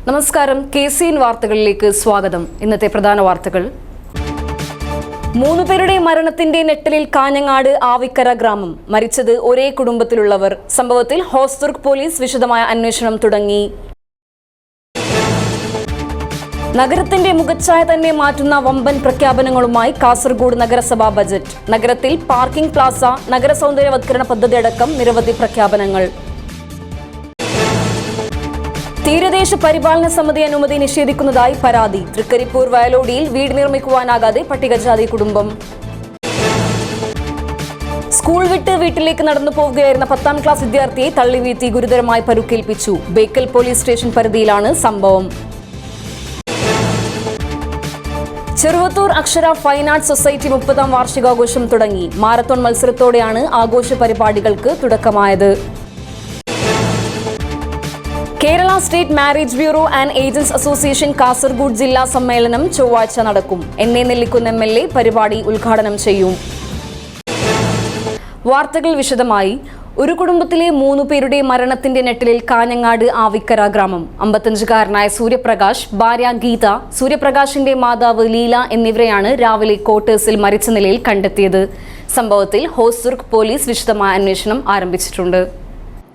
നമസ്കാരം, KCN വാർത്തകളിലേക്ക് സ്വാഗതം. ഇന്നത്തെ പ്രധാന വാർത്തകൾ. 3 പേരുടെ മരണത്തിന്റെ നെട്ടലിൽ കാഞ്ഞങ്ങാട് ആവിക്കര ഗ്രാമം. മരിച്ചത് ഒരേ കുടുംബത്തിലുള്ളവർ. സംഭവത്തിൽ ഹോസ്ദുർഗ് പോലീസ് വിശദമായ അന്വേഷണം തുടങ്ങി. നഗരത്തിന്റെ മുഖച്ഛായ തന്നെ മാറ്റുന്ന വമ്പൻ പ്രഖ്യാപനങ്ങളുമായി കാസർഗോഡ് നഗരസഭാ ബജറ്റ്. നഗരത്തിൽ പാർക്കിംഗ് പ്ലാസ, നഗര സൗന്ദര്യവത്കരണ പദ്ധതി അടക്കം നിരവധി പ്രഖ്യാപനങ്ങൾ. തീരദേശ പരിപാലന സമിതി അനുമതി നിഷേധിക്കുന്നതായി പരാതി. തൃക്കരിപ്പൂർ വയലോടിയിൽ വീട് നിർമ്മിക്കുവാനാകാതെ പട്ടികജാതി കുടുംബം. സ്കൂൾ വിട്ട് വീട്ടിലേക്ക് നടന്നു പോവുകയായിരുന്ന 10ാം ക്ലാസ് വിദ്യാർത്ഥിയെ തള്ളിവീഴ്ത്തി ഗുരുതരമായി പരുക്കേൽപ്പിച്ചു. ബേക്കൽ പോലീസ് സ്റ്റേഷൻ പരിധിയിലാണ് സംഭവം. Cheruvathur Akshara fine arts society 30ാം വാർഷികാഘോഷം തുടങ്ങി. മാരത്തോൺ മത്സരത്തോടെയാണ് ആഘോഷ പരിപാടികൾക്ക് തുടക്കമായത്. Kerala state marriage bureau and agents association Kasaragod ജില്ലാ സമ്മേളനം ചൊവ്വാഴ്ച നടക്കും. NA നെല്ലിക്കുന്ന് MLA പരിപാടി ഉദ്ഘാടനം ചെയ്യും. വാർത്തകൾ വിശദമായി. ഒരു കുടുംബത്തിലെ 3 പേരുടെ മരണത്തിന്റെ നെട്ടലിൽ കാഞ്ഞങ്ങാട് ആവിക്കര ഗ്രാമം. 55-കാരനായ സൂര്യപ്രകാശ്, ഭാര്യ ഗീത, സൂര്യപ്രകാശിന്റെ മാതാവ് ലീല എന്നിവരെയാണ് രാവിലെ ക്വാർട്ടേഴ്സിൽ മരിച്ച നിലയിൽ കണ്ടെത്തിയത്. സംഭവത്തിൽ ഹോസ്ദുർഗ് പോലീസ് വിശദമായ അന്വേഷണം ആരംഭിച്ചിട്ടുണ്ട്.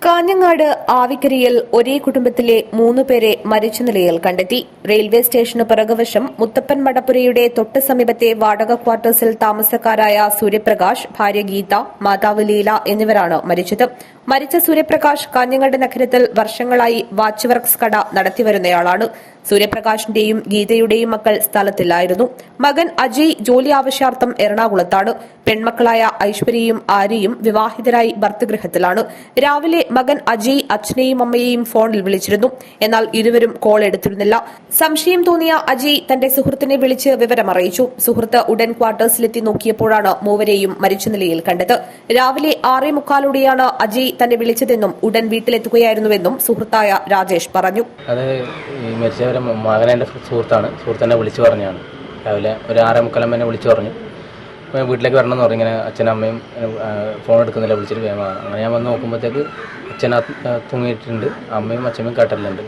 കാഞ്ഞങ്ങാട് ആവിക്കരയിൽ ഒരേ കുടുംബത്തിലെ 3 പേരെ മരിച്ച നിലയിൽ കണ്ടെത്തി. റെയിൽവേ സ്റ്റേഷന് പിറകുവശം മുത്തപ്പൻ മടപ്പുരയുടെ തൊട്ട് സമീപത്തെ വാടക ക്വാർട്ടേഴ്സിൽ താമസക്കാരായ സൂര്യപ്രകാശ്, ഭാര്യ ഗീത, മാതാവ് ലീല എന്നിവരാണ് മരിച്ചത്. മരിച്ച സൂര്യപ്രകാശ് കാഞ്ഞങ്ങാട് നഗരത്തിൽ വർഷങ്ങളായി വാച്ച് വർക്ക്സ് കട നടത്തിവരുന്നയാളാണ്. സൂര്യപ്രകാശിന്റെയും ഗീതയുടെയും മക്കൾ സ്ഥലത്തില്ലായിരുന്നു. മകൻ അജയ് ജോലി ആവശ്യാർത്ഥം എറണാകുളത്താണ്. പെൺമക്കളായ ഐശ്വര്യയും ആര്യയും വിവാഹിതരായി ഭർത്തൃഗൃഹത്തിലാണ്. രാവിലെ മകൻ അജയ് അച്ഛനെയും അമ്മയെയും ഫോണിൽ വിളിച്ചിരുന്നു. എന്നാൽ ഇരുവരും കോൾ എടുത്തിരുന്നില്ല. സംശയം തോന്നിയ അജയ് തന്റെ സുഹൃത്തിനെ വിളിച്ച് വിവരമറിയിച്ചു. സുഹൃത്ത് ഉടൻ ക്വാർട്ടേഴ്സിലെത്തി നോക്കിയപ്പോഴാണ് മൂവരെയും മരിച്ച നിലയിൽ കണ്ടത്. രാവിലെ 6:45 അജയ് തന്നെ വിളിച്ചതെന്നും ഉടൻ വീട്ടിലെത്തുകയായിരുന്നുവെന്നും സുഹൃത്തായ രാജേഷ് പറഞ്ഞു. മരിച്ചവരെ മകൻ എൻ്റെ സുഹൃത്തിനെ വിളിച്ചു പറഞ്ഞാണ്. രാവിലെ ഒരു 6:45 എന്നെ വിളിച്ചു പറഞ്ഞു. വീട്ടിലേക്ക് വരണമെന്ന് പറഞ്ഞു. ഇങ്ങനെ അച്ഛനും അമ്മയും ഫോൺ എടുക്കുന്നില്ല, വിളിച്ചിട്ട് വേഗമാണ്. അങ്ങനെ ഞാൻ വന്ന് നോക്കുമ്പോഴത്തേക്ക് അച്ഛൻ തൂങ്ങിയിട്ടുണ്ട്, അമ്മയും അച്ഛനും കട്ടലുണ്ട്,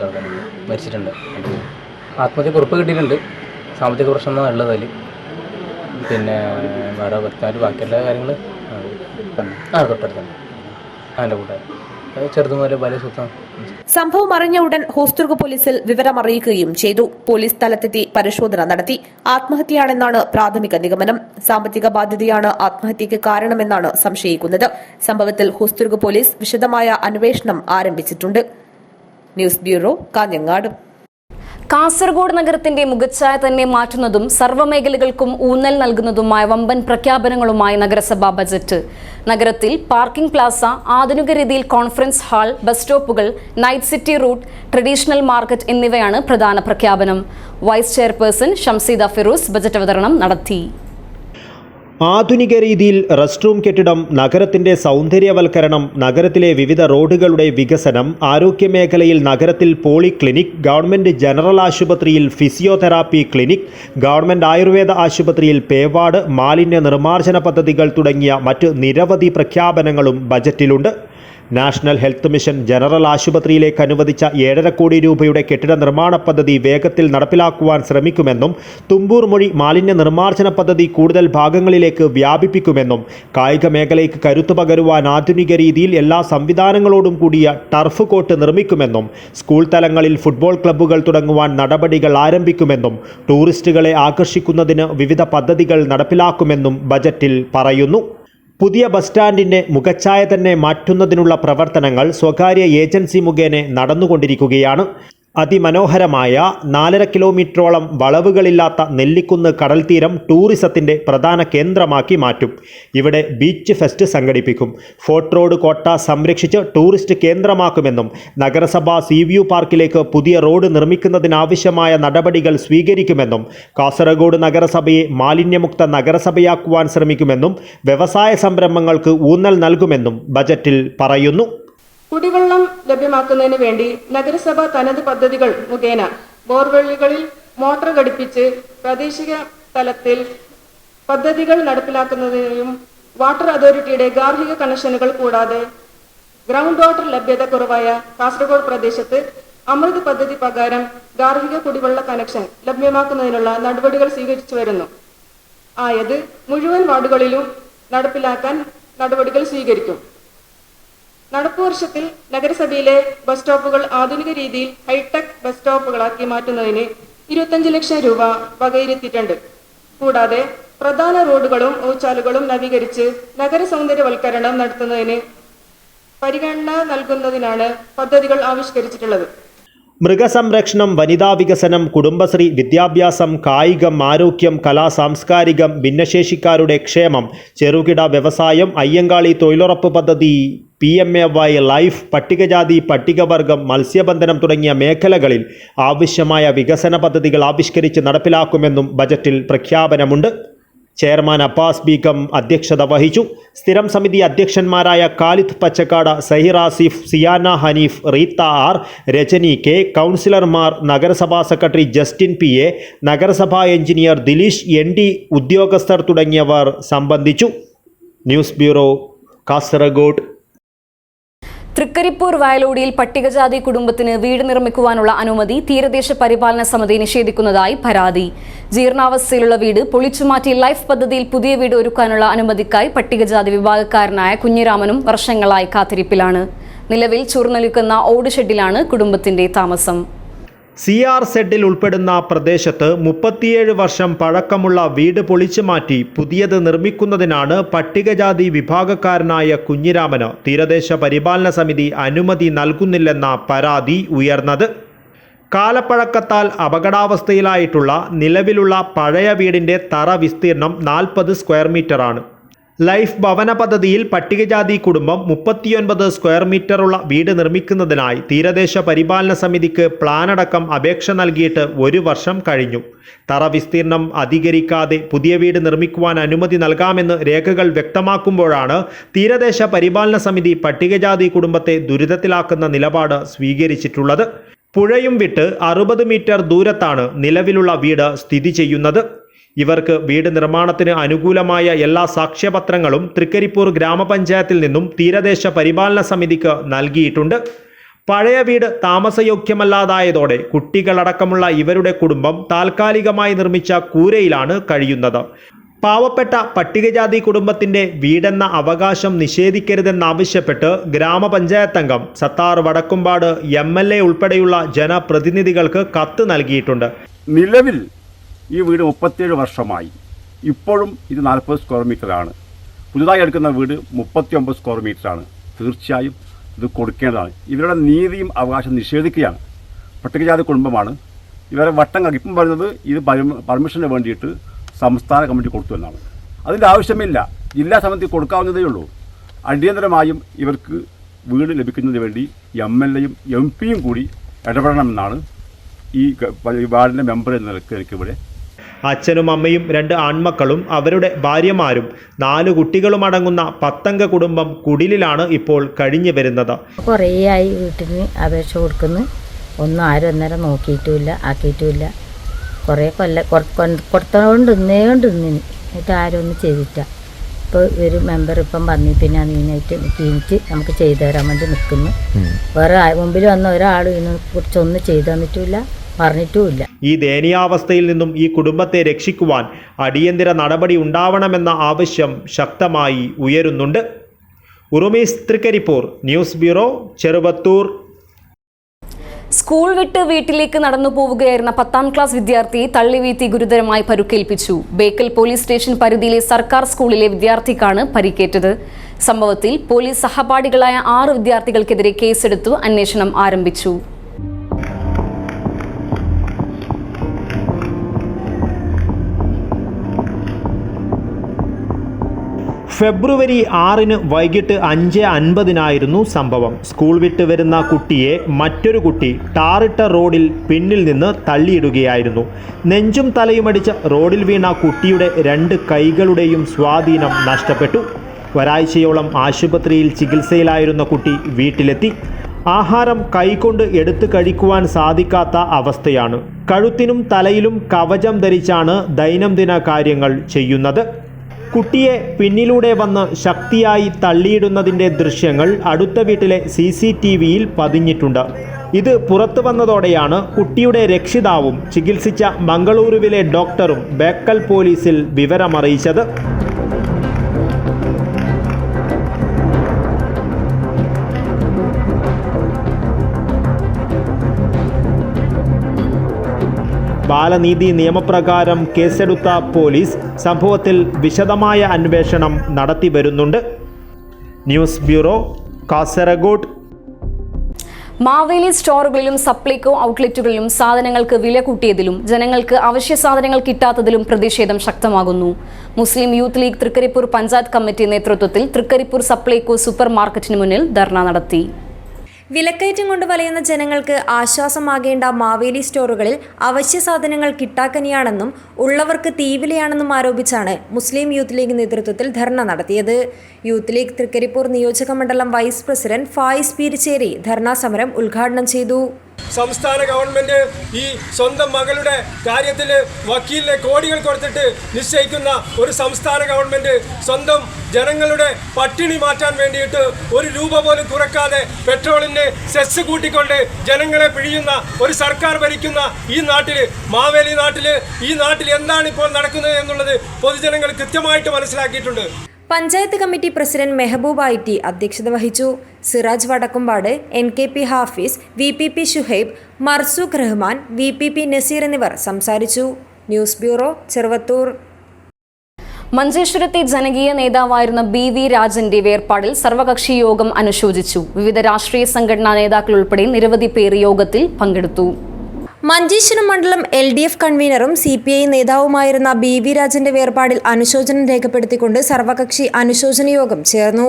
മരിച്ചിട്ടുണ്ട്. ആത്മഹത്യ കുറിപ്പ് കിട്ടിയിട്ടുണ്ട്. സാമ്പത്തിക പ്രശ്നമാണ് ഉള്ളത് അതിൽ. പിന്നെ വേറെ വ്യക്തമായിട്ട് ബാക്കിയുള്ള കാര്യങ്ങൾ തൊട്ടടുത്താണ് അതിൻ്റെ കൂട്ടുകാർ. സംഭവം അറിഞ്ഞ ഉടൻ ഹോസ്ദുർഗ് പോലീസിൽ വിവരമറിയിക്കുകയും ചെയ്തു. പോലീസ് സ്ഥലത്തെത്തി പരിശോധന നടത്തി. ആത്മഹത്യയാണെന്നാണ് പ്രാഥമിക നിഗമനം. സാമ്പത്തിക ബാധ്യതയാണ് ആത്മഹത്യയ്ക്ക് കാരണമെന്നാണ് സംശയിക്കുന്നത്. സംഭവത്തിൽ ഹോസ്ദുർഗ് പോലീസ് വിശദമായ അന്വേഷണം ആരംഭിച്ചിട്ടുണ്ട്. News bureau, Kanhangad. കാസർഗോഡ് നഗരത്തിന്റെ മുഖച്ഛായ തന്നെ മാറ്റുന്നതും സർവ്വമേഖലകൾക്കും ഊന്നൽ നൽകുന്നതുമായ വമ്പൻ പ്രഖ്യാപനങ്ങളുമായി നഗരസഭാ ബജറ്റ്. നഗരത്തിൽ പാർക്കിംഗ് പ്ലാസ, ആധുനിക രീതിയിൽ കോൺഫറൻസ് ഹാൾ, ബസ് സ്റ്റോപ്പുകൾ, night city route, traditional market എന്നിവയാണ് പ്രധാന പ്രഖ്യാപനം. Vice chairperson Shamseeda Firoz budget അവതരണം നടത്തി. ആധുനിക രീതിയിൽ റെസ്റ്റ് റൂം കെട്ടിടം, നഗരത്തിന്റെ സൗന്ദര്യവൽക്കരണം, നഗരത്തിലെ വിവിധ റോഡുകളുടെ വികസനം, ആരോഗ്യമേഖലയിൽ നഗരത്തിൽ പോളിക്ലിനിക്, ഗവൺമെന്റ് ജനറൽ ആശുപത്രിയിൽ ഫിസിയോതെറാപ്പി ക്ലിനിക്, ഗവൺമെന്റ് ആയുർവേദ ആശുപത്രിയിൽ പേവാർഡ്, മാലിന്യ നിർമ്മാർജ്ജന പദ്ധതികൾ തുടങ്ങിയ മറ്റ് നിരവധി പ്രഖ്യാപനങ്ങളും ബജറ്റിലുണ്ട്. നാഷണൽ ഹെൽത്ത് മിഷൻ ജനറൽ ആശുപത്രിയിലേക്ക് അനുവദിച്ച 7.5 കോടി രൂപയുടെ കെട്ടിട നിർമ്മാണ പദ്ധതി വേഗത്തിൽ നടപ്പിലാക്കുവാൻ ശ്രമിക്കുമെന്നും തുമ്പൂർ മൊഴി മാലിന്യ നിർമ്മാർജ്ജന പദ്ധതി കൂടുതൽ ഭാഗങ്ങളിലേക്ക് വ്യാപിപ്പിക്കുമെന്നും കായിക മേഖലയ്ക്ക് കരുത്തു പകരുവാൻ ആധുനിക രീതിയിൽ എല്ലാ സംവിധാനങ്ങളോടും കൂടിയ ടർഫ് കോർട്ട് നിർമ്മിക്കുമെന്നും സ്കൂൾ തലങ്ങളിൽ ഫുട്ബോൾ ക്ലബ്ബുകൾ തുടങ്ങുവാൻ നടപടികൾ ആരംഭിക്കുമെന്നും ടൂറിസ്റ്റുകളെ ആകർഷിക്കുന്നതിന് വിവിധ പദ്ധതികൾ നടപ്പിലാക്കുമെന്നും ബജറ്റിൽ പറയുന്നു. പുതിയ ബസ് സ്റ്റാൻഡിൻ്റെ മുഖച്ഛായ തന്നെ മാറ്റുന്നതിനുള്ള പ്രവർത്തനങ്ങൾ സ്വകാര്യ ഏജൻസി മുഖേന നടന്നുകൊണ്ടിരിക്കുകയാണ്. അതിമനോഹരമായ 4.5 കിലോമീറ്ററോളം വളവുകളില്ലാത്ത നെല്ലിക്കുന്ന് കടൽത്തീരം ടൂറിസത്തിൻ്റെ പ്രധാന കേന്ദ്രമാക്കി മാറ്റും. ഇവിടെ ബീച്ച് ഫെസ്റ്റ് സംഘടിപ്പിക്കും. ഫോർട്ട് റോഡ് കോട്ട സംരക്ഷിച്ച് ടൂറിസ്റ്റ് കേന്ദ്രമാക്കുമെന്നും നഗരസഭ സീവ്യൂ പാർക്കിലേക്ക് പുതിയ റോഡ് നിർമ്മിക്കുന്നതിനാവശ്യമായ നടപടികൾ സ്വീകരിക്കുമെന്നും കാസർഗോഡ് നഗരസഭയെ മാലിന്യമുക്ത നഗരസഭയാക്കുവാൻ ശ്രമിക്കുമെന്നും വ്യവസായ സംരംഭങ്ങൾക്ക് ഊന്നൽ നൽകുമെന്നും ബജറ്റിൽ പറയുന്നു. കുടിവെള്ളം ലഭ്യമാക്കുന്നതിന് വേണ്ടി നഗരസഭ തനത് പദ്ധതികൾ മുഖേന ബോർവെല്ലുകളിൽ മോട്ടോർ ഘടിപ്പിച്ച് പ്രാദേശിക തലത്തിൽ പദ്ധതികൾ നടപ്പിലാക്കുന്നതിനും വാട്ടർ അതോറിറ്റിയുടെ ഗാർഹിക കണക്ഷനുകൾ കൂടാതെ ഗ്രൗണ്ട് വാട്ടർ ലഭ്യത കുറവായ കാസർഗോഡ് പ്രദേശത്ത് അമൃത് പദ്ധതി പ്രകാരം ഗാർഹിക കുടിവെള്ള കണക്ഷൻ ലഭ്യമാക്കുന്നതിനുള്ള നടപടികൾ സ്വീകരിച്ചു വരുന്നു. ആയത് മുഴുവൻ വാർഡുകളിലും നടപ്പിലാക്കാൻ നടപടികൾ സ്വീകരിക്കും. നടപ്പു വർഷത്തിൽ നഗരസഭയിലെ ബസ് സ്റ്റോപ്പുകൾ ആധുനിക രീതിയിൽ ഹൈടെക് ബസ് സ്റ്റോപ്പുകളാക്കി മാറ്റുന്നതിന് 25 ലക്ഷം രൂപ വകയിരുത്തിയിട്ടുണ്ട്. കൂടാതെ പ്രധാന റോഡുകളും ഊച്ചാലുകളും നവീകരിച്ച് നഗര സൗന്ദര്യവൽക്കരണം നടത്തുന്നതിന് പരിഗണന നൽകുന്നതിനാണ് പദ്ധതികൾ ആവിഷ്കരിച്ചിട്ടുള്ളത്. മൃഗസംരക്ഷണം, വനിതാ വികസനം, കുടുംബശ്രീ, വിദ്യാഭ്യാസം, കായികം, ആരോഗ്യം, കലാ, സാംസ്കാരികം, ഭിന്നശേഷിക്കാരുടെ ക്ഷേമം, ചെറുകിട വ്യവസായം, അയ്യങ്കാളി തൊഴിലുറപ്പ് പദ്ധതി, PMAY ലൈഫ്, പട്ടികജാതി പട്ടികവർഗം, മത്സ്യബന്ധനം തുടങ്ങിയ മേഖലകളിൽ ആവശ്യമായ വികസന പദ്ധതികൾ ആവിഷ്കരിച്ച് നടപ്പിലാക്കുമെന്നും ബജറ്റിൽ പ്രഖ്യാപനമുണ്ട്. ചെയർമാൻ അബ്ബാസ് ബീഗം അധ്യക്ഷത വഹിച്ചു. സ്ഥിരം സമിതി അധ്യക്ഷന്മാരായ ഖാലിദ് പച്ചക്കാട്, സഹിർ ആസിഫ്, സിയാന ഹനീഫ്, റീത്ത ആർ, രജനി കെ, കൗൺസിലർമാർ, നഗരസഭാ സെക്രട്ടറി ജസ്റ്റിൻ PA, നഗരസഭാ എഞ്ചിനീയർ ദിലീഷ് ND, ഉദ്യോഗസ്ഥർ തുടങ്ങിയവർ സംബന്ധിച്ചു. News bureau, Kasaragod. തൃക്കരിപ്പൂർ വയലോടിയിൽ പട്ടികജാതി കുടുംബത്തിന് വീട് നിർമ്മിക്കുവാനുള്ള അനുമതി തീരദേശ പരിപാലന സമിതി നിഷേധിക്കുന്നതായി പരാതി. ജീർണാവസ്ഥയിലുള്ള വീട് പൊളിച്ചുമാറ്റി ലൈഫ് പദ്ധതിയിൽ പുതിയ വീട് ഒരുക്കാനുള്ള അനുമതിക്കായി പട്ടികജാതി വിഭാഗക്കാരനായ കുഞ്ഞിരാമനും വർഷങ്ങളായി കാത്തിരിപ്പിലാണ്. നിലവിൽ ചുർന്നൊലിക്കുന്ന ഓട് ഷെഡിലാണ് കുടുംബത്തിന്റെ താമസം. CR സെഡിൽ ഉൾപ്പെടുന്ന പ്രദേശത്ത് 37 വർഷം പഴക്കമുള്ള വീട് പൊളിച്ചു മാറ്റി പുതിയത് നിർമ്മിക്കുന്നതിനാണ് പട്ടികജാതി വിഭാഗക്കാരനായ കുഞ്ഞിരാമന് തീരദേശ പരിപാലന സമിതി അനുമതി നൽകുന്നില്ലെന്ന പരാതി ഉയർന്നത്. കാലപ്പഴക്കത്താൽ അപകടാവസ്ഥയിലായിട്ടുള്ള നിലവിലുള്ള പഴയ വീടിൻ്റെ തറ വിസ്തീർണം 40 സ്ക്വയർ മീറ്ററാണ്. ലൈഫ് ഭവന പദ്ധതിയിൽ പട്ടികജാതി കുടുംബം 39 സ്ക്വയർ മീറ്ററുള്ള വീട് നിർമ്മിക്കുന്നതിനായി തീരദേശ പരിപാലന സമിതിക്ക് പ്ലാനടക്കം അപേക്ഷ നൽകിയിട്ട് 1 വർഷം കഴിഞ്ഞു. തറ വിസ്തീർണം അധികരിക്കാതെ പുതിയ വീട് നിർമ്മിക്കുവാൻ അനുമതി നൽകാമെന്ന് രേഖകൾ വ്യക്തമാക്കുമ്പോഴാണ് തീരദേശ പരിപാലന സമിതി പട്ടികജാതി കുടുംബത്തെ ദുരിതത്തിലാക്കുന്ന നിലപാട് സ്വീകരിച്ചിട്ടുള്ളത്. പുഴയും വിട്ട് 60 മീറ്റർ ദൂരത്താണ് നിലവിലുള്ള വീട് സ്ഥിതി ചെയ്യുന്നത്. ഇവർക്ക് വീട് നിർമ്മാണത്തിന് അനുകൂലമായ എല്ലാ സാക്ഷ്യപത്രങ്ങളും തൃക്കരിപ്പൂർ ഗ്രാമപഞ്ചായത്തിൽ നിന്നും തീരദേശ പരിപാലന സമിതിക്ക് നൽകിയിട്ടുണ്ട്. പഴയ വീട് താമസയോഗ്യമല്ലാതായതോടെ കുട്ടികളടക്കമുള്ള ഇവരുടെ കുടുംബം താൽക്കാലികമായി നിർമ്മിച്ച കൂരയിലാണ് കഴിയുന്നത്. പാവപ്പെട്ട പട്ടികജാതി കുടുംബത്തിൻ്റെ വീടെന്ന അവകാശം നിഷേധിക്കരുതെന്നാവശ്യപ്പെട്ട് ഗ്രാമപഞ്ചായത്ത് അംഗം സത്താർ വടക്കുംപാട് MLA ഉൾപ്പെടെയുള്ള ജനപ്രതിനിധികൾക്ക് കത്ത് നൽകിയിട്ടുണ്ട്. നിലവിൽ ഈ വീട് 37 വർഷമായി. ഇപ്പോഴും ഇത് 40 സ്ക്വയർ മീറ്ററാണ്. പുതുതായി എടുക്കുന്ന വീട് 39 സ്ക്വയർ മീറ്ററാണ്. തീർച്ചയായും ഇത് കൊടുക്കേണ്ടതാണ്. ഇവരുടെ നീതിയും അവകാശം നിഷേധിക്കുകയാണ്. പട്ടികജാതി കുടുംബമാണ്. ഇവരെ വട്ടം ഇപ്പം പറയുന്നത് ഇത് പെർമിഷന് വേണ്ടിയിട്ട് സംസ്ഥാന കമ്മിറ്റി കൊടുത്തു എന്നാണ്. അതിൻ്റെ ആവശ്യമില്ല. ജില്ലാ സമിതി കൊടുക്കാവുന്നതേ ഉള്ളൂ. അടിയന്തരമായും ഇവർക്ക് വീട് ലഭിക്കുന്നതിന് വേണ്ടി MLAയും MP കൂടി ഇടപെടണമെന്നാണ് ഈ വാർഡിൻ്റെ മെമ്പർ എന്ന നിലയ്ക്ക് എനിക്കിവിടെ. അച്ഛനും അമ്മയും 2 ആൺമക്കളും അവരുടെ ഭാര്യമാരും 4 കുട്ടികളും അടങ്ങുന്ന 10 അംഗ കുടുംബം കുടിലിലാണ് ഇപ്പോൾ കഴിഞ്ഞു വരുന്നത്. കുറേ ആയി വീട്ടിന് അപേക്ഷ കൊടുക്കുന്നു. ഒന്നും ആരും അന്നേരം നോക്കിയിട്ടുമില്ല, ആക്കിയിട്ടുമില്ല. കുറേ കൊടുത്തോണ്ട് എന്നിട്ട് ആരും ഒന്നും ചെയ്തിട്ട. ഇപ്പോൾ ഒരു മെമ്പർ ഇപ്പം പറഞ്ഞു പിന്നെ അതിനായിട്ട് കീണിച്ച് നമുക്ക് ചെയ്തു തരാൻ വേണ്ടി നിൽക്കുന്നു. വേറെ മുമ്പിൽ വന്ന ഒരാൾ ഇതിനെക്കുറിച്ചൊന്നും ചെയ്തു തന്നിട്ടുമില്ല, പറഞ്ഞിട്ടുമില്ല. ഈ ദയനീയാവസ്ഥയിൽ നിന്നും ഈ കുടുംബത്തെ രക്ഷിക്കുവാൻ അടിയന്തര നടപടി ഉണ്ടാവണമെന്ന ആവശ്യം ശക്തമായി ഉയരുന്നുണ്ട്. Urumees, Trikaripur, news bureau, Cheruvathur. School വിട്ട് വീട്ടിലേക്ക് നടന്നു പോവുകയായിരുന്ന 10ാം ക്ലാസ് വിദ്യാർത്ഥിയെ തള്ളിവീഴ്ത്തി ഗുരുതരമായി പരുക്കേൽപ്പിച്ചു. ബേക്കൽ പോലീസ് സ്റ്റേഷൻ പരിധിയിലെ സർക്കാർ സ്കൂളിലെ വിദ്യാർത്ഥിക്കാണ് പരിക്കേറ്റത്. സംഭവത്തിൽ പോലീസ് സഹപാഠികളായ 6 വിദ്യാർത്ഥികൾക്കെതിരെ കേസെടുത്തു അന്വേഷണം ആരംഭിച്ചു. ഫെബ്രുവരി 6 വൈകിട്ട് 5:50 സംഭവം. സ്കൂൾ വിട്ട് വരുന്ന കുട്ടിയെ മറ്റൊരു കുട്ടി ടാറിട്ട റോഡിൽ പിന്നിൽ നിന്ന് തള്ളിയിടുകയായിരുന്നു. നെഞ്ചും തലയുമടിച്ച് റോഡിൽ വീണ കുട്ടിയുടെ 2 കൈകളുടെയും സ്വാധീനം നഷ്ടപ്പെട്ടു. ഒരാഴ്ചയോളം ആശുപത്രിയിൽ ചികിത്സയിലായിരുന്ന കുട്ടി വീട്ടിലെത്തി. ആഹാരം കൈകൊണ്ട് എടുത്തു കഴിക്കുവാൻ സാധിക്കാത്ത അവസ്ഥയാണ്. കഴുത്തിനും തലയിലും കവചം ധരിച്ചാണ് ദൈനംദിന കാര്യങ്ങൾ ചെയ്യുന്നത്. കുട്ടിയെ പിന്നിലൂടെ വന്ന് ശക്തിയായി തള്ളിയിടുന്നതിൻ്റെ ദൃശ്യങ്ങൾ അടുത്ത വീട്ടിലെ CCTVയിൽ പതിഞ്ഞിട്ടുണ്ട്. ഇത് പുറത്തു വന്നതോടെയാണ് കുട്ടിയുടെ രക്ഷിതാവും ചികിത്സിച്ച മംഗളൂരുവിലെ ഡോക്ടറും ബേക്കൽ പോലീസിൽ വിവരമറിയിച്ചത്. ബാലനീതി നിയമപ്രകാരം കേസെടുത്ത പോലീസ് സംഭവത്തിൽ വിശദമായ അന്വേഷണം നടത്തിവരുന്നുണ്ട്. News bureau, Kasaragod. മാവേലി സ്റ്റോറുകളിലും സപ്ലൈകോ ഔട്ട്ലെറ്റുകളിലും സാധനങ്ങൾക്ക് വില കൂട്ടിയതിലും ജനങ്ങൾക്ക് അവശ്യ സാധനങ്ങൾ കിട്ടാത്തതിലും പ്രതിഷേധം ശക്തമാകുന്നു. Muslim Youth League Trikaripur panchayat committee നേതൃത്വത്തിൽ തൃക്കരിപ്പൂർ സപ്ലൈകോ സൂപ്പർ മാർക്കറ്റിന് മുന്നിൽ ധർണ നടത്തി. വിലക്കയറ്റം കൊണ്ട് വലയുന്ന ജനങ്ങൾക്ക് ആശ്വാസമാകേണ്ട മാവേലി സ്റ്റോറുകളിൽ അവശ്യ സാധനങ്ങൾ കിട്ടാക്കനിയാണെന്നും ഉള്ളവർക്ക് തീവിലയാണെന്നും ആരോപിച്ചാണ് മുസ്ലിം യൂത്ത് ലീഗ് നേതൃത്വത്തിൽ ധർണ നടത്തിയത്. യൂത്ത് ലീഗ് തൃക്കരിപ്പൂർ നിയോജക മണ്ഡലം വൈസ് പ്രസിഡന്റ് ഫായിസ് പീരിച്ചേരി ധർണാ സമരം ഉദ്ഘാടനം ചെയ്തു. സംസ്ഥാന ഗവൺമെന്റ് ഈ സ്വന്തം മകളുടെ കാര്യത്തിൽ വക്കീലിനെ കോടികൾ കൊടുത്തിട്ട് നിശ്ചയിക്കുന്ന ഒരു സംസ്ഥാന ഗവൺമെന്റ് സ്വന്തം ജനങ്ങളുടെ പട്ടിണി മാറ്റാൻ വേണ്ടിയിട്ട് ഒരു രൂപ പോലും കുറക്കാതെ പെട്രോളിന് സെസ് കൂട്ടിക്കൊണ്ട് ജനങ്ങളെ പിഴിയുന്ന ഒരു സർക്കാർ ഭരിക്കുന്ന ഈ നാട്ടിൽ, മാവേലി നാട്ടിൽ, ഈ നാട്ടിൽ എന്താണ് ഇപ്പോൾ നടക്കുന്നത് എന്നുള്ളത് പൊതുജനങ്ങൾ കൃത്യമായിട്ട് മനസ്സിലാക്കിയിട്ടുണ്ട്. പഞ്ചായത്ത് കമ്മിറ്റി പ്രസിഡന്റ് മെഹബൂബ് ഐറ്റി അധ്യക്ഷത വഹിച്ചു. Siraj Vadakkumpad, NKP Hafiz, VPP Shuhaib, Marzook Rahman, VPP Naseer എന്നിവർ സംസാരിച്ചു. News bureau, Cheruvathur. മഞ്ചേശ്വരത്തെ ജനകീയ നേതാവായിരുന്ന BV രാജന്റെ വേർപാടിൽ സർവകക്ഷി യോഗം അനുശോചിച്ചു. വിവിധ രാഷ്ട്രീയ സംഘടനാ നേതാക്കൾ ഉൾപ്പെടെ നിരവധി പേർ യോഗത്തിൽ പങ്കെടുത്തു. മഞ്ചേശ്വരം മണ്ഡലം LDF കൺവീനറും CPI നേതാവുമായിരുന്ന BV രാജന്റെ വേർപാടിൽ അനുശോചനം രേഖപ്പെടുത്തിക്കൊണ്ട് സർവകക്ഷി അനുശോചന യോഗം ചേർന്നു.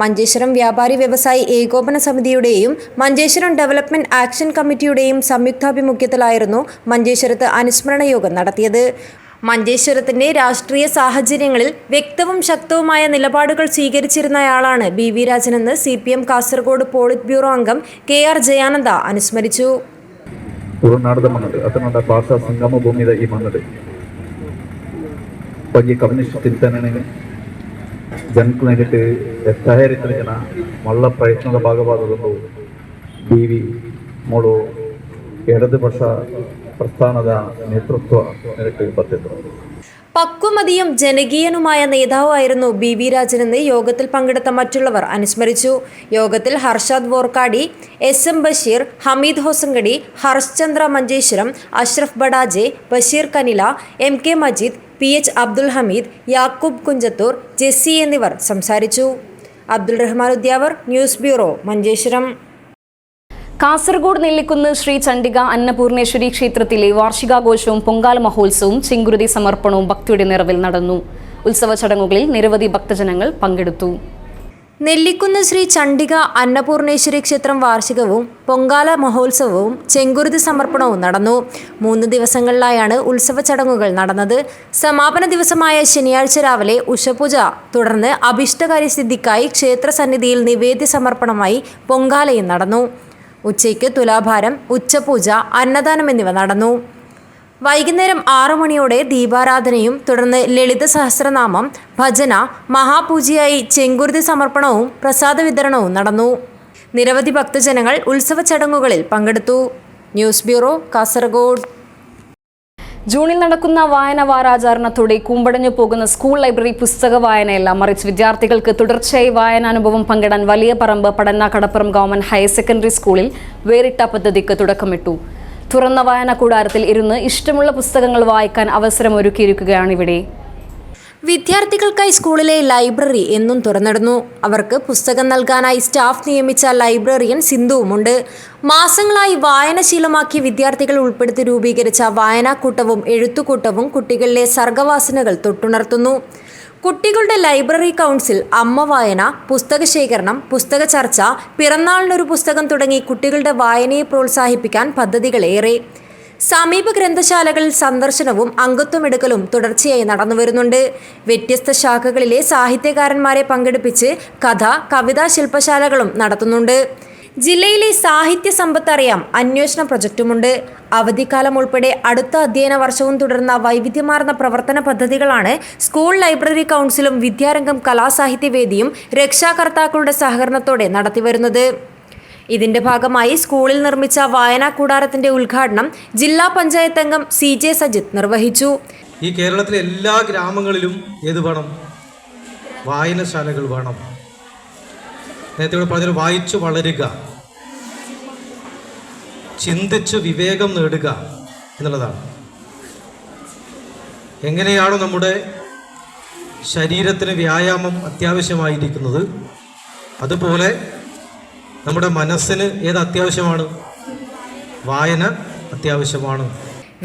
മഞ്ചേശ്വരം വ്യാപാരി വ്യവസായി ഏകോപന സമിതിയുടെയും മഞ്ചേശ്വരം ഡെവലപ്മെന്റ് ആക്ഷൻ കമ്മിറ്റിയുടെയും സംയുക്താഭിമുഖ്യത്തിലായിരുന്നു മഞ്ചേശ്വരത്ത് അനുസ്മരണ യോഗം നടത്തിയത്. മഞ്ചേശ്വരത്തിന്റെ രാഷ്ട്രീയ സാഹചര്യങ്ങളിൽ വ്യക്തവും ശക്തവുമായ നിലപാടുകൾ സ്വീകരിച്ചിരുന്നയാളാണ് BV രാജനെന്ന് CPM Kasaragod polit bureau അംഗം KR ಜಯಾನಂದ അനുസ്മരിച്ചു. ತುಳುನಾಡದ ಮಣ್ಣದು ಅದನ್ನೊಂದ ಭಾಷಾ ಸಂಗಮ ಭೂಮಿದ ಈ ಮಣ್ಣದು ಬಗ್ಗೆ ಕಮ್ಯುನಿಸ್ಟ್ ಚಿಂತನೆ ಜನಕ್ಕೆ ಎಷ್ಟೇ ಜನ ಮಲ್ಲ ಪ್ರಯತ್ನದ ಭಾಗವಾದದೊಂದು BV ಮೂಳು ಎಡದುಪಕ್ಷ പ്രസ്ഥാനದ നേതൃത്വ നിരക്ക് പറ്റിയിരുന്നു. പക്വമതിയും ജനകീയനുമായ നേതാവായിരുന്നു BV രാജനെന്ന് യോഗത്തിൽ പങ്കെടുത്ത മറ്റുള്ളവർ അനുസ്മരിച്ചു. യോഗത്തിൽ Harshad Vorkady, SM Basheer, Hameed Hosangadi, Harsh Chandra Manjeshwaram, Ashraf Badaje, Basheer Kanila, MK Majeed, PH Abdul Hameed, Yakub Kunjathur, Jessy എന്നിവർ സംസാരിച്ചു. Abdul Rahman Udyavar, news bureau, Manjeshwaram. കാസർഗോഡ് നെല്ലിക്കുന്ന് ശ്രീ ചണ്ഡിക അന്നപൂർണേശ്വരി ക്ഷേത്രത്തിലെ വാർഷികാഘോഷവും പൊങ്കാല മഹോത്സവവും ചെങ്കുരുതി സമർപ്പണവും ഭക്തിയുടെ നിറവിൽ നടന്നു. ഉത്സവ ചടങ്ങുകളിൽ നിരവധി ഭക്തജനങ്ങൾ പങ്കെടുത്തു. നെല്ലിക്കുന്ന് ശ്രീ ചണ്ഡിക അന്നപൂർണേശ്വരി ക്ഷേത്രം വാർഷികവും പൊങ്കാല മഹോത്സവവും ചെങ്കുരുതി സമർപ്പണവും നടന്നു. 3 ദിവസങ്ങളിലായാണ് ഉത്സവ ചടങ്ങുകൾ നടന്നത്. സമാപന ദിവസമായ ശനിയാഴ്ച രാവിലെ ഉഷപൂജ, തുടർന്ന് അഭിഷ്ടകാര്യസിദ്ധിക്കായി ക്ഷേത്രസന്നിധിയിൽ നിവേദ്യ സമർപ്പണമായി പൊങ്കാലയും നടന്നു. ഉച്ചയ്ക്ക് തുലാഭാരം, ഉച്ചപൂജ, അന്നദാനം എന്നിവ നടന്നു. വൈകുന്നേരം 6 മണിയോടെ ദീപാരാധനയും തുടർന്ന് ലളിത സഹസ്രനാമം, ഭജന, മഹാപൂജയായി ചെങ്കുരുതി സമർപ്പണവും പ്രസാദ വിതരണവും നടന്നു. നിരവധി ഭക്തജനങ്ങൾ ഉത്സവ ചടങ്ങുകളിൽ പങ്കെടുത്തു. News bureau, Kasaragod. ജൂണിൽ നടക്കുന്ന വായന വാരാചരണത്തോടെ കൂമ്പടഞ്ഞു പോകുന്ന സ്കൂൾ ലൈബ്രറി പുസ്തക വായനയല്ല, മറിച്ച് വിദ്യാർത്ഥികൾക്ക് തുടർച്ചയായി വായനാനുഭവം പങ്കിടാൻ വലിയ പറമ്പ് പടന്ന കടപ്പുറം ഗവൺമെന്റ് ഹയർ സെക്കൻഡറി സ്കൂളിൽ വേറിട്ട പദ്ധതിക്ക് തുടക്കമിട്ടു. തുറന്ന വായന കൂടാരത്തിൽ ഇരുന്ന് ഇഷ്ടമുള്ള പുസ്തകങ്ങൾ വായിക്കാൻ അവസരമൊരുക്കിയിരിക്കുകയാണിവിടെ. വിദ്യാർത്ഥികൾക്കായി സ്കൂളിലെ ലൈബ്രറി എന്നും തുറന്നിടുന്നു. അവർക്ക് പുസ്തകം നൽകാനായി സ്റ്റാഫ് നിയമിച്ച ലൈബ്രറിയൻ സിന്ധുവുമുണ്ട്. മാസങ്ങളായി വായനശീലമാക്കിയ വിദ്യാർത്ഥികൾ ഉൾപ്പെടുത്തി രൂപീകരിച്ച വായനാക്കൂട്ടവും എഴുത്തുകൂട്ടവും കുട്ടികളിലെ സർഗവാസനകൾ തൊട്ടുണർത്തുന്നു. കുട്ടികളുടെ ലൈബ്രറി കൗൺസിൽ, അമ്മ വായന, പുസ്തക ശേഖരണം, പുസ്തക ചർച്ച, പിറന്നാളിനൊരു പുസ്തകം തുടങ്ങി കുട്ടികളുടെ വായനയെ പ്രോത്സാഹിപ്പിക്കാൻ പദ്ധതികളേറെ. സമീപ ഗ്രന്ഥശാലകളിൽ സന്ദർശനവും അംഗത്വമെടുക്കലും തുടർച്ചയായി നടന്നുവരുന്നുണ്ട്. വ്യത്യസ്ത ശാഖകളിലെ സാഹിത്യകാരന്മാരെ പങ്കെടുപ്പിച്ച് കഥ, കവിതാ ശില്പശാലകളും നടത്തുന്നുണ്ട്. ജില്ലയിലെ സാഹിത്യ സമ്പത്തറിയാം അന്വേഷണ പ്രൊജക്റ്റുമുണ്ട്. അവധിക്കാലം ഉൾപ്പെടെ അടുത്ത അധ്യയന വർഷവും തുടർന്ന വൈവിധ്യമാർന്ന പ്രവർത്തന പദ്ധതികളാണ് സ്കൂൾ ലൈബ്രറി കൗൺസിലും വിദ്യാരംഗം കലാസാഹിത്യവേദിയും രക്ഷാകർത്താക്കളുടെ സഹകരണത്തോടെ നടത്തിവരുന്നത്. ഇതിന്റെ ഭാഗമായി സ്കൂളിൽ നിർമ്മിച്ച വായനാ കൂടാരത്തിന്റെ ഉദ്ഘാടനം ജില്ലാ പഞ്ചായത്ത് അംഗം CJ സജിത്ത് നിർവഹിച്ചു. ഈ കേരളത്തിലെ എല്ലാ ഗ്രാമങ്ങളിലും ഏത് വേണം? വായനശാലകൾ വേണം. നേരത്തെ ഇവിടെ പറഞ്ഞാൽ വായിച്ചു വളരുക, ചിന്തിച്ച് വിവേകം നേടുക എന്നുള്ളതാണ്. എങ്ങനെയാണോ നമ്മുടെ ശരീരത്തിന് വ്യായാമം അത്യാവശ്യമായിരിക്കുന്നത്, അതുപോലെ നമ്മുടെ മനസ്സിന് ഏത് അത്യാവശ്യമാണ്? വായന അത്യാവശ്യമാണ്.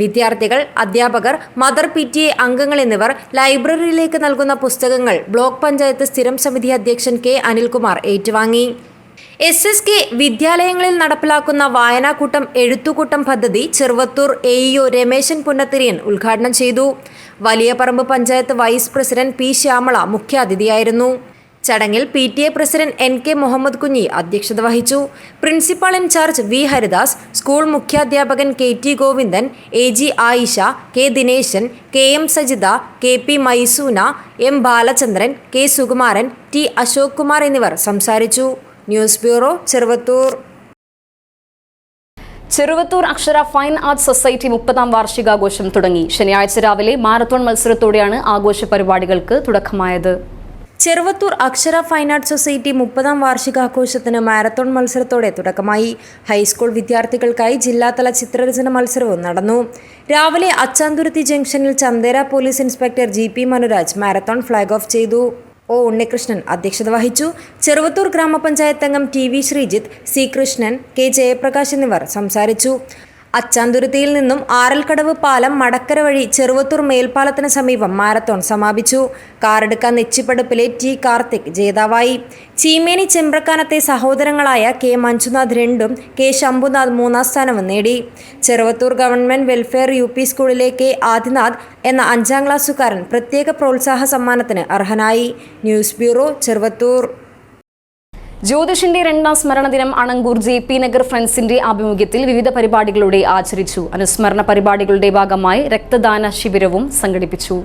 വിദ്യാർത്ഥികൾ, അധ്യാപകർ, മദർ PTA അംഗങ്ങൾ എന്നിവർ ലൈബ്രറിയിലേക്ക് നൽകുന്ന പുസ്തകങ്ങൾ ബ്ലോക്ക് പഞ്ചായത്ത് സ്ഥിരം സമിതി അധ്യക്ഷൻ K. അനിൽകുമാർ ഏറ്റുവാങ്ങി. SSK വിദ്യാലയങ്ങളിൽ നടപ്പിലാക്കുന്ന വായനാക്കൂട്ടം എഴുത്തുകൂട്ടം പദ്ധതി ചെറുവത്തൂർ AEO രമേശൻ പുന്നത്തിരിയൻ ഉദ്ഘാടനം ചെയ്തു. Valiyaparamba panchayat vice president P. Shyamala മുഖ്യാതിഥിയായിരുന്നു. ചടങ്ങിൽ PTA president NK Muhammad Kunhi അധ്യക്ഷത വഹിച്ചു. Principal in charge V. Haridas, school മുഖ്യാധ്യാപകൻ KT Govindan, AG Ayisha, K. Dineshan, KM Sajitha, KP Maisoona, M. Balachandran, K. Sukumaran, T. Ashok Kumar എന്നിവർ സംസാരിച്ചു. News bureau, Cheruvathur. Cheruvathur Akshara fine arts society 30ാം വാർഷികാഘോഷം തുടങ്ങി. ശനിയാഴ്ച രാവിലെ മാരത്തോൺ മത്സരത്തോടെയാണ് ആഘോഷ പരിപാടികൾക്ക് തുടക്കമായത്. Cheruvathur Akshara fine arts society 30ാം വാർഷികാഘോഷത്തിന് marathon മത്സരത്തോടെ തുടക്കമായി. ഹൈസ്കൂൾ വിദ്യാർത്ഥികൾക്കായി ജില്ലാതല ചിത്രരചന മത്സരവും നടന്നു. രാവിലെ അച്ചാന്തുരുത്തി ജംഗ്ഷനിൽ Chandera police inspector GP Manuraj marathon flag off ചെയ്തു. O. ഉണ്ണികൃഷ്ണൻ അധ്യക്ഷത വഹിച്ചു. ചെറുവത്തൂർ ഗ്രാമപഞ്ചായത്ത് അംഗം TV Sreejith, C. Krishnan, K. Jayaprakash എന്നിവർ സംസാരിച്ചു. അച്ചാന്തുരുത്തിയിൽ നിന്നും ആറൽക്കടവ് പാലം മടക്കര വഴി ചെറുവത്തൂർ മേൽപ്പാലത്തിന് സമീപം മാരത്തോൺ സമാപിച്ചു. Karadka നെച്ചിപ്പടുപ്പിലെ T. Karthik ജേതാവായി. Cheemeni ചെമ്പ്രക്കാനത്തെ സഹോദരങ്ങളായ K. Manjunath 2ഉം K. Shambhunath 3ാം സ്ഥാനവും നേടി. ചെറുവത്തൂർ ഗവൺമെന്റ് വെൽഫെയർ UP സ്കൂളിലെ K. ആദിനാഥ് എന്ന 5ാം ക്ലാസ്സുകാരൻ പ്രത്യേക പ്രോത്സാഹ സമ്മാനത്തിന് അർഹനായി. News bureau, Cheruvathur. ജ്യോതിഷിന്റെ 2ാം സ്മരണ ദിനം അണങ്കൂർ JP നഗർ ഫ്രണ്ട്സിന്റെ ആഭിമുഖ്യത്തിൽ വിവിധ പരിപാടികളോടെ ആചരിച്ചു. അനുസ്മരണ പരിപാടികളുടെ ഭാഗമായി രക്തദാന ശിബിരവും സംഘടിപ്പിച്ചു.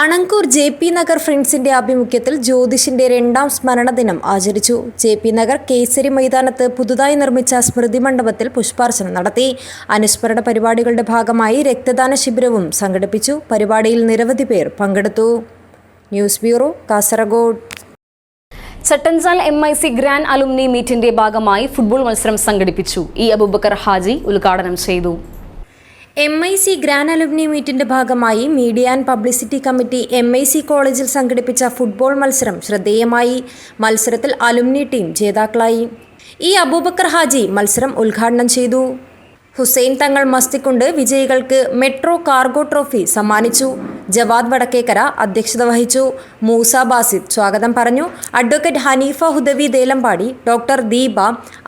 അണങ്കൂർ JP നഗർ ഫ്രണ്ട്സിന്റെ ആഭിമുഖ്യത്തിൽ ജ്യോതിഷിന്റെ 2ാം സ്മരണ ദിനം ആചരിച്ചു. JP നഗർ കേസരി മൈതാനത്ത് പുതുതായി നിർമ്മിച്ച സ്മൃതി മണ്ഡപത്തിൽ പുഷ്പാർച്ചന നടത്തി. അനുസ്മരണ പരിപാടികളുടെ ഭാഗമായി രക്തദാന ശിബിരവും സംഘടിപ്പിച്ചു. പരിപാടിയിൽ നിരവധി പേർ പങ്കെടുത്തു. News bureau, Kasaragod. Chattanchal MIC grand alumni മീറ്റിന്റെ ഭാഗമായി ഫുട്ബോൾ മത്സരം സംഘടിപ്പിച്ചു. E. അബൂബക്കർ ഹാജി ഉദ്ഘാടനം ചെയ്തു. MIC ഗ്രാൻഡ് അലുമിനി മീറ്റിന്റെ ഭാഗമായി media and publicity committee MIC കോളേജിൽ സംഘടിപ്പിച്ച ഫുട്ബോൾ മത്സരം ശ്രദ്ധേയമായി. മത്സരത്തിൽ അലുമിനി ടീം ജേതാക്കളായി. E. അബൂബക്കർ ഹാജി മത്സരം ഉദ്ഘാടനം ചെയ്തു. ഹുസൈൻ തങ്ങൾ മസ്തിക്കുണ്ട് വിജയികൾക്ക് മെട്രോ കാർഗോ ട്രോഫി സമ്മാനിച്ചു. ജവാദ് വടക്കേക്കര അധ്യക്ഷത വഹിച്ചു. മൂസ ബാസിദ് സ്വാഗതം പറഞ്ഞു. Advocate Haneefa Hudawi Delampady, doctor Deepa,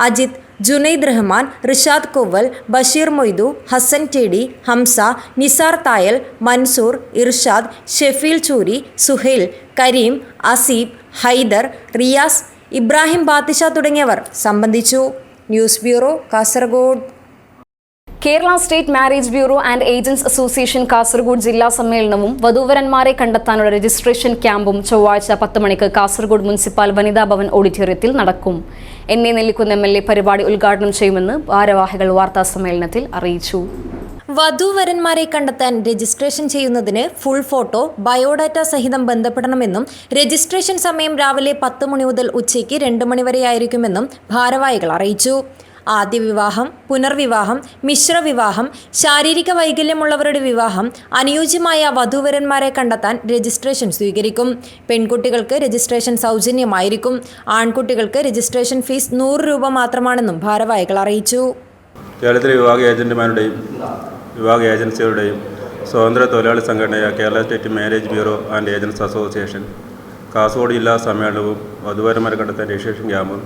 Ajith, Junaid Rahman, Rishad Kovval, Basheer Moidu, Hasan TD, Hamsa, Nisar Thayal, Mansoor, Irshad, Shefeel Choori, Suhail, Kareem, Aseeb, Haider, Riyas, Ibrahim Bathisha തുടങ്ങിയവർ സംബന്ധിച്ചു. News bureau, Kasaragod. Kerala state marriage bureau and agents association Kasaragod ജില്ലാ സമ്മേളനവും വധൂവരന്മാരെ കണ്ടെത്താനുള്ള രജിസ്ട്രേഷൻ ക്യാമ്പും ചൊവ്വാഴ്ച 10 മണിക്ക് കാസർഗോഡ് മുനിസിപ്പൽ വനിതാ ഭവൻ ഓഡിറ്റോറിയത്തിൽ നടക്കും. NA നെല്ലിക്കുന്ന് MLA പരിപാടി ഉദ്ഘാടനം ചെയ്യുമെന്ന് ഭാരവാഹികൾ വാർത്താ സമ്മേളനത്തിൽ അറിയിച്ചു. വധൂവരന്മാരെ കണ്ടെത്താൻ രജിസ്ട്രേഷൻ ചെയ്യുന്നതിന് ഫുൾ ഫോട്ടോ, ബയോഡാറ്റ സഹിതം ബന്ധപ്പെടണമെന്നും രജിസ്ട്രേഷൻ സമയം രാവിലെ 10 മണി മുതൽ ഉച്ചയ്ക്ക് 2 മണി വരെയായിരിക്കുമെന്നും ഭാരവാഹികൾ അറിയിച്ചു. ആദ്യ വിവാഹം, പുനർവിവാഹം, മിശ്രവിവാഹം, ശാരീരിക വൈകല്യമുള്ളവരുടെ വിവാഹം, അനുയോജ്യമായ വധൂവരന്മാരെ കണ്ടെത്താൻ രജിസ്ട്രേഷൻ സ്വീകരിക്കും. പെൺകുട്ടികൾക്ക് രജിസ്ട്രേഷൻ സൗജന്യമായിരിക്കും. ആൺകുട്ടികൾക്ക് രജിസ്ട്രേഷൻ ഫീസ് 100 രൂപ മാത്രമാണെന്നും ഭാരവാഹികൾ അറിയിച്ചു. കേരളത്തിലെ വിവാഹ ഏജന്റുമാരുടെയും വിവാഹ ഏജൻസികളുടെയും സ്വതന്ത്ര തൊഴിലാളി സംഘടനയായ Kerala state marriage bureau and agents association Kasaragod ജില്ലാ സമ്മേളനവും വധൂവരന്മാരെ കണ്ടെത്താൻ രജിസ്ട്രേഷൻ ക്യാമ്പും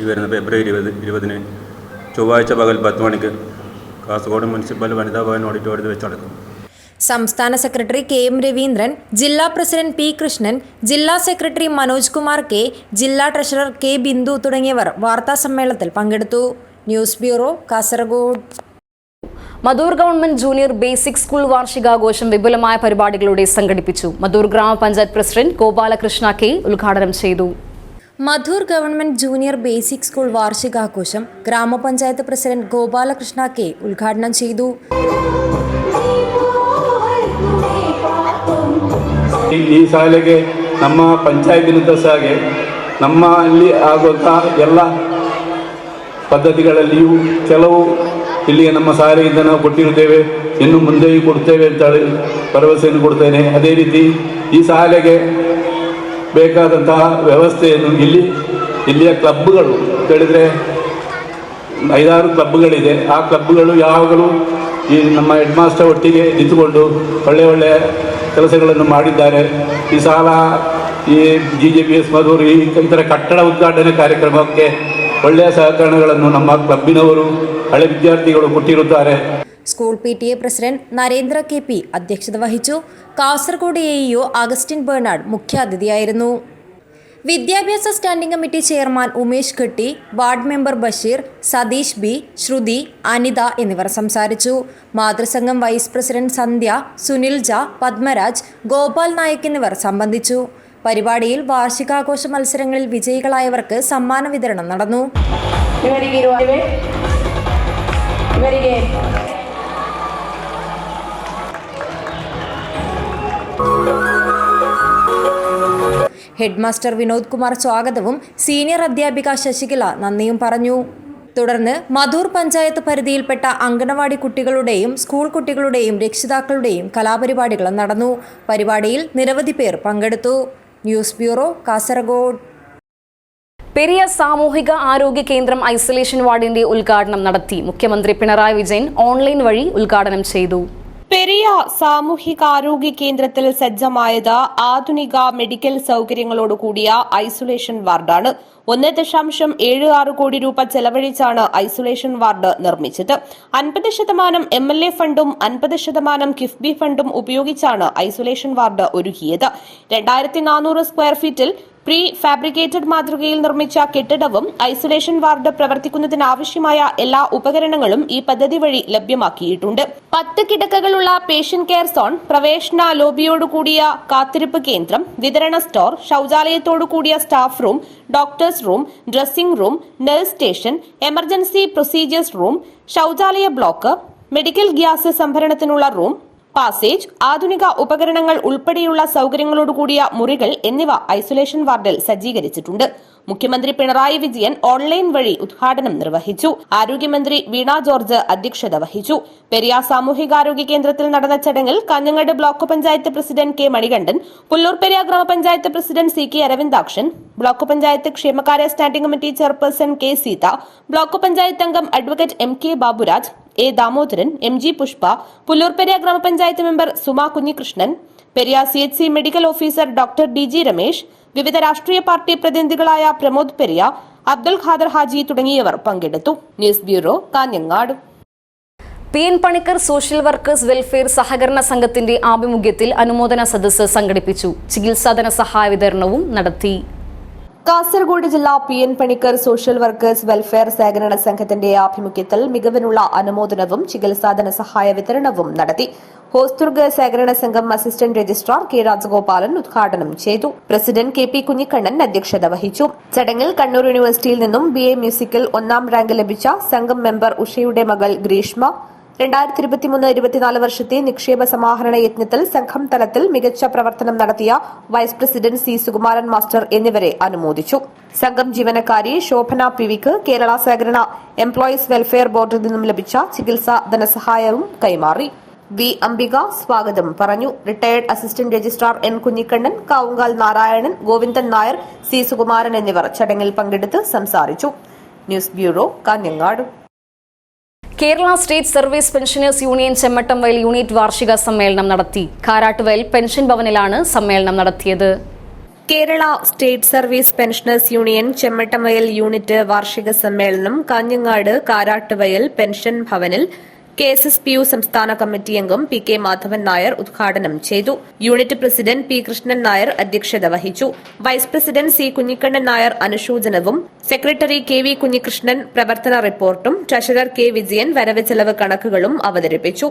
ഈ വരുന്ന ഫെബ്രുവരി 20 ചൊവ്വാഴ്ച പകൽ 10 മണിക്ക് കാസർഗോഡ് മുനിസിപ്പൽ വനിതാ ഭവൻ ഓഡിറ്റോറിയത്തിൽ വെച്ച് നടക്കും. സംസ്ഥാന സെക്രട്ടറി KM രവീന്ദ്രൻ, ജില്ലാ പ്രസിഡന്റ് P. കൃഷ്ണൻ, ജില്ലാ സെക്രട്ടറി മനോജ് കുമാർ K, ജില്ലാ ട്രഷറർ K. ബിന്ദു തുടങ്ങിയവർ വാർത്താ സമ്മേളനത്തിൽ പങ്കെടുത്തു. News bureau, Kasaragod. Madhur government junior basic school വാർഷികാഘോഷം വിപുലമായ പരിപാടികളോടെ സംഘടിപ്പിച്ചു. മധൂർ ഗ്രാമപഞ്ചായത്ത് പ്രസിഡന്റ് ഗോപാലകൃഷ്ണ K ഉദ്ഘാടനം ചെയ്തു. Madhur government junior basic school വാർഷികാഘോഷം ഗ്രാമപഞ്ചായത്ത് പ്രസിഡന്റ് ഗോപാലകൃഷ്ണ കെ ഉദ്ഘാടനം ചെയ്തു. ಈ ಶಾಲೆಗೆ ನಮ್ಮ ಪಂಚಾಯತಿನಿಂದ ಸಾಗೆ ನಮ್ಮಲ್ಲಿ ಆಗುವಂಥ ಎಲ್ಲ ಪದ್ಧತಿಗಳಲ್ಲಿಯೂ ಕೆಲವು ಇಲ್ಲಿಗೆ ನಮ್ಮ ಶಾಲೆಯಿಂದ ನಾವು ಕೊಟ್ಟಿರುತ್ತೇವೆ, ಇನ್ನು ಮುಂದೆಯೂ ಕೊಡ್ತೇವೆ ಅಂತ ಭರವಸೆಯನ್ನು ಕೊಡ್ತೇನೆ. ಅದೇ ರೀತಿ ಈ ಶಾಲೆಗೆ ಬೇಕಾದಂತಹ ವ್ಯವಸ್ಥೆಯನ್ನು ಇಲ್ಲಿಯ ಕ್ಲಬ್ಗಳು ಹೇಳಿದರೆ 5-6 ಕ್ಲಬ್ಗಳಿದೆ. ಆ ಕ್ಲಬ್ಗಳು ಯಾವಾಗಲೂ ಈ ನಮ್ಮ ಹೆಡ್ ಮಾಸ್ಟರ್ ಒಟ್ಟಿಗೆ ನಿಂತುಕೊಂಡು ಒಳ್ಳೆಯ ಕೆಲಸಗಳನ್ನು ಮಾಡಿದ್ದಾರೆ. ಈ ಶಾಲಾ ಈ GJPS ಮಧೂರ್ ಈ ಥರ ಕಟ್ಟಡ ಉದ್ಘಾಟನೆ ಕಾರ್ಯಕ್ರಮಕ್ಕೆ ಒಳ್ಳೆಯ ಸಹಕರಣಗಳನ್ನು ನಮ್ಮ ಕ್ಲಬ್ಬಿನವರು ಹಳೆ ವಿದ್ಯಾರ್ಥಿಗಳು ಕೊಟ್ಟಿರುತ್ತಾರೆ. School PTA president Narendra KP അധ്യക്ഷത വഹിച്ചു. കാസർഗോഡ് AEO അഗസ്റ്റിൻ ബെർണാഡ് മുഖ്യാതിഥിയായിരുന്നു. വിദ്യാഭ്യാസ standing committee chairman Umesh Ketti, ward member Basheer, Satheesh B, Shruthi, Anitha എന്നിവർ സംസാരിച്ചു. മാതൃസംഘം വൈസ് പ്രസിഡന്റ് സന്ധ്യ, സുനിൽ ജ, പത്മരാജ്, ഗോപാൽ നായക് എന്നിവർ സംബന്ധിച്ചു. പരിപാടിയിൽ വാർഷികാഘോഷ മത്സരങ്ങളിൽ വിജയികളായവർക്ക് സമ്മാന വിതരണം നടന്നു. ഹെഡ് മാസ്റ്റർ വിനോദ് കുമാർ സ്വാഗതവും സീനിയർ അധ്യാപിക ശശികല നന്ദിയും പറഞ്ഞു. തുടർന്ന് മധൂർ പഞ്ചായത്ത് പരിധിയിൽപ്പെട്ട അംഗനവാടി കുട്ടികളുടെയും സ്കൂൾ കുട്ടികളുടെയും രക്ഷിതാക്കളുടെയും കലാപരിപാടികളും നടന്നു. പരിപാടിയിൽ നിരവധി പേർ പങ്കെടുത്തു. News bureau, Kasaragod. പെരിയ സാമൂഹിക ആരോഗ്യ കേന്ദ്രം ഐസൊലേഷൻ വാർഡിന്റെ ഉദ്ഘാടനം നടത്തി. മുഖ്യമന്ത്രി പിണറായി വിജയൻ ഓൺലൈൻ വഴി ഉദ്ഘാടനം ചെയ്തു. പെരിയ സാമൂഹികാരോഗ്യ കേന്ദ്രത്തിൽ സജ്ജമായത് ആധുനിക മെഡിക്കൽ സൗകര്യങ്ങളോടുകൂടിയ ഐസൊലേഷൻ വാർഡാണ്. 1.76 കോടി രൂപ ചെലവഴിച്ചാണ് ഐസൊലേഷൻ വാർഡ് നിർമ്മിച്ചത്. 50% MLA ഫണ്ടും 50% കിഫ്ബി ഫണ്ടും ഉപയോഗിച്ചാണ് ഐസൊലേഷൻ വാർഡ് ഒരുക്കിയത്. 2400 സ്ക്വയർ ഫീറ്റിൽ പ്രീ ഫാബ്രിക്കേറ്റഡ് മാതൃകയിൽ നിർമ്മിച്ച കെട്ടിടവും ഐസൊലേഷൻ വാർഡ് പ്രവർത്തിക്കുന്നതിനാവശ്യമായ എല്ലാ ഉപകരണങ്ങളും ഈ പദ്ധതി വഴി ലഭ്യമാക്കിയിട്ടുണ്ട്. 10 കിടക്കകളുള്ള പേഷ്യന്റ് കെയർ സോൺ, പ്രവേശന ലോബിയോടുകൂടിയ കാത്തിരിപ്പ് കേന്ദ്രം, വിതരണ സ്റ്റോർ, ശൌചാലയത്തോടുകൂടിയ staff room, doctors room, dressing room, nurse station, emergency procedures room, ശൌചാലയ ബ്ലോക്ക്, മെഡിക്കൽ ഗ്യാസ് സംഭരണത്തിനുള്ള റൂം, പാസേജ്, ആധുനിക ഉപകരണങ്ങൾ ഉൾപ്പെടെയുള്ള സൗകര്യങ്ങളോടുകൂടിയ മുറികൾ എന്നിവ ഐസൊലേഷൻ വാർഡിൽ സജ്ജീകരിച്ചിട്ടുണ്ട്. മുഖ്യമന്ത്രി പിണറായി വിജയൻ ഓൺലൈൻ വഴി ഉദ്ഘാടനം നിർവഹിച്ചു. ആരോഗ്യമന്ത്രി വീണ ജോർജ് അധ്യക്ഷത വഹിച്ചു. പെരിയ സാമൂഹികാരോഗ്യ കേന്ദ്രത്തിൽ നടന്ന ചടങ്ങിൽ Kanhangad block panchayat president K Manikandan, Pullur Periya ഗ്രാമപഞ്ചായത്ത് president CK Aravindakshan, block panchayat ക്ഷേമകാര്യ standing committee chairperson K Seetha, block panchayat അംഗം advocate MK Baburaj, A Damodaran, MG Pushpa, Pullur Periya ഗ്രാമപഞ്ചായത്ത് member Suma Kunhikrishnan, Periya CHC medical officer doctor DG Ramesh, വിവിധ രാഷ്ട്രീയ പാർട്ടി പ്രതിനിധികളായ പ്രമോദ് പെരിയ, അബ്ദുൽ ഖാദർ ഹാജി തുടങ്ങിയവർ പങ്കെടുത്തു. News bureau, Kanhangad. PN Panicker social workers welfare സഹകരണ സംഘത്തിന്റെ ആഭിമുഖ്യത്തിൽ അനുമോദന സദസ്സ് സംഘടിപ്പിച്ചു. ചികിത്സാധന സഹായ വിതരണവും നടത്തി. കാസർഗോഡ് ജില്ലാ PN Panicker social workers welfare സഹകരണ സംഘത്തിന്റെ ആഭിമുഖ്യത്തിൽ മികവിനുള്ള അനുമോദനവും ചികിത്സാധന സഹായ വിതരണവും നടത്തി. ഹോസ്ദുർഗ് സഹകരണ സംഘം അസിസ്റ്റന്റ് രജിസ്ട്രാർ K രാജഗോപാലൻ ഉദ്ഘാടനം ചെയ്തു. പ്രസിഡന്റ് KP കുഞ്ഞിക്കണ്ണൻ അധ്യക്ഷത വഹിച്ചു. ചടങ്ങിൽ കണ്ണൂർ യൂണിവേഴ്സിറ്റിയിൽ നിന്നും BA മ്യൂസിക്കിൽ 1ാം റാങ്ക് ലഭിച്ച സംഘം മെമ്പർ ഉഷയുടെ മകൾ ഗ്രീഷ്മ, 2023-24 വർഷത്തെ നിക്ഷേപ സമാഹരണ യജ്ഞത്തിൽ സംഘം തലത്തിൽ മികച്ച പ്രവർത്തനം നടത്തിയ vice president C Sukumaran master എന്നിവരെ അനുമോദിച്ചു. സംഘം ജീവനക്കാരി ശോഭന PVക്ക് കേരള സഹകരണ എംപ്ലോയീസ് വെൽഫെയർ ബോർഡിൽ നിന്നും ലഭിച്ച ചികിത്സാ ധനസഹായവും കൈമാറി. V അംബിക സ്വാഗതം പറഞ്ഞു. Retired assistant registrar N Kunhikannan, Kavungal Narayanan, Govindan Nair, C Sukumaran എന്നിവർ ചടങ്ങിൽ പങ്കെടുത്ത് സംസാരിച്ചു. News bureau, Kanhangad. Kerala state service pensioners union Chemmattamvayal unit വാർഷിക സമ്മേളനം നടത്തി. കാരാട്ടുവയൽ പെൻഷൻ ഭവനിലാണ് സമ്മേളനം നടത്തിയത്. Kerala state service pensioners union Chemmattamvayal unit വാർഷിക സമ്മേളനം കാഞ്ഞങ്ങാട് കാരാട്ടുവയൽ പെൻഷൻ ഭവനിൽ KSSPU സംസ്ഥാന കമ്മിറ്റി അംഗം PK മാധവൻ നായർ ഉദ്ഘാടനം ചെയ്തു. Unit president P Krishnan Nair അധ്യക്ഷത വഹിച്ചു. Vice president C Kunhikannan Nair അനുശോചനവും, secretary KV Kunhikrishnan പ്രവർത്തന റിപ്പോർട്ടും, ട്രഷറർ K വിജയൻ വരവ് ചെലവ് കണക്കുകളും അവതരിപ്പിച്ചു.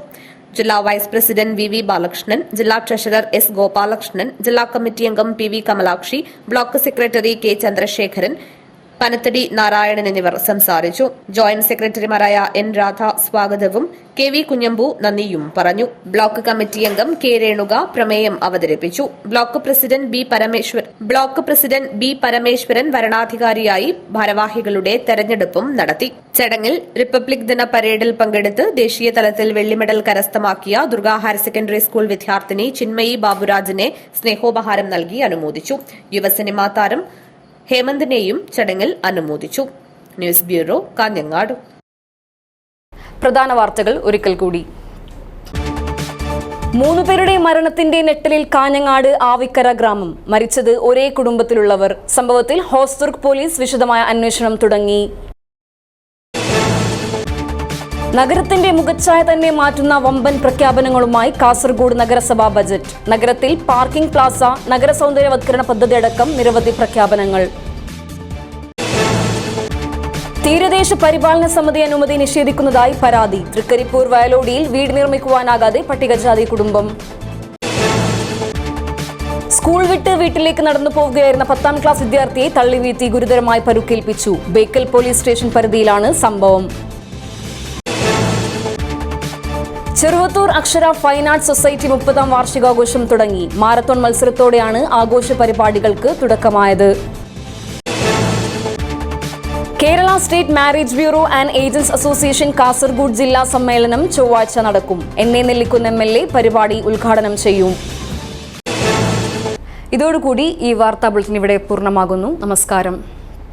ജില്ലാ വൈസ് പ്രസിഡന്റ് വി ബാലകൃഷ്ണൻ, ജില്ലാ ട്രഷറർ എസ് ഗോപാലകൃഷ്ണൻ, ജില്ലാ കമ്മിറ്റി അംഗം P Kamalakshi, block secretary K Chandrasekharan, Panathady Narayanan എന്നിവർ സംസാരിച്ചു. ജോയിന്റ് സെക്രട്ടറിമാരായ എൻ രാധ സ്വാഗതവും കെ വി കുഞ്ഞമ്പു നന്ദിയും പറഞ്ഞു. ബ്ലോക്ക് കമ്മിറ്റി അംഗം കെ രേണുക പ്രമേയം അവതരിപ്പിച്ചു. ബ്ലോക്ക് പ്രസിഡന്റ് ബി പരമേശ്വരൻ വരണാധികാരിയായി ഭാരവാഹികളുടെ തെരഞ്ഞെടുപ്പും നടത്തി. ചടങ്ങിൽ റിപ്പബ്ലിക് ദിന പരേഡിൽ പങ്കെടുത്ത് ദേശീയ തലത്തിൽ വെള്ളി മെഡൽ കരസ്ഥമാക്കിയ ദുർഗ ഹയർ സെക്കൻഡറി സ്കൂൾ വിദ്യാർത്ഥിനി ചിന്മയി ബാബുരാജിനെ സ്നേഹോപഹാരം നൽകി അനുമോദിച്ചു. യുവസിനിമാ താരം ഹേമന്തിനെയും ചടങ്ങിൽ അനുമോദിച്ചു. News bureau, Kanhangad. പ്രധാന വാർത്തകൾ ഒരിക്കൽ കൂടി. 3 പേരുടെ മരണത്തിന്റെ നെട്ടലിൽ കാഞ്ഞങ്ങാട് ആവിക്കര ഗ്രാമം. മരിച്ചത് ഒരേ കുടുംബത്തിലുള്ളവർ. സംഭവത്തിൽ ഹോസ്ദുർഗ് പോലീസ് വിശദമായ അന്വേഷണം തുടങ്ങി. നഗരത്തിന്റെ മുഖച്ഛായ തന്നെ മാറ്റുന്ന വമ്പൻ പ്രഖ്യാപനങ്ങളുമായി കാസർഗോഡ് നഗരസഭാ ബജറ്റ്. നഗരത്തിൽ പാർക്കിംഗ് പ്ലാസ, നഗര സൗന്ദര്യവത്കരണ പദ്ധതി അടക്കം നിരവധി പ്രഖ്യാപനങ്ങൾ. തീരദേശ പരിപാലന സമിതി അനുമതി നിഷേധിക്കുന്നതായി പരാതി. തൃക്കരിപ്പൂർ വയലോടിയിൽ വീട് നിർമ്മിക്കുവാനാകാതെ പട്ടികജാതി കുടുംബം. സ്കൂൾ വിട്ട് വീട്ടിലേക്ക് നടന്നു പോവുകയായിരുന്ന 10ാം ക്ലാസ് വിദ്യാർത്ഥിയെ തള്ളിവീഴ്ത്തി ഗുരുതരമായി പരുക്കേൽപ്പിച്ചു. ബേക്കൽ പോലീസ് സ്റ്റേഷൻ പരിധിയിലാണ് സംഭവം. Cheruvathur Akshara fine arts society 30ാം വാർഷികാഘോഷം തുടങ്ങി. മാരത്തോൺ മത്സരത്തോടെയാണ് ആഘോഷ പരിപാടികൾക്ക് തുടക്കമായത്. Kerala state marriage bureau and agents association Kasaragod ജില്ലാ സമ്മേളനം ചൊവ്വാഴ്ച നടക്കും. എൻ.എ. നെല്ലിക്കുന്ന് MLA പരിപാടി ഉദ്ഘാടനം ചെയ്യും. ഇതോടുകൂടി ഈ വാർത്താ ബുള്ളറ്റിൻ ഇവിടെ പൂർണ്ണമാകുന്നു. നമസ്കാരം.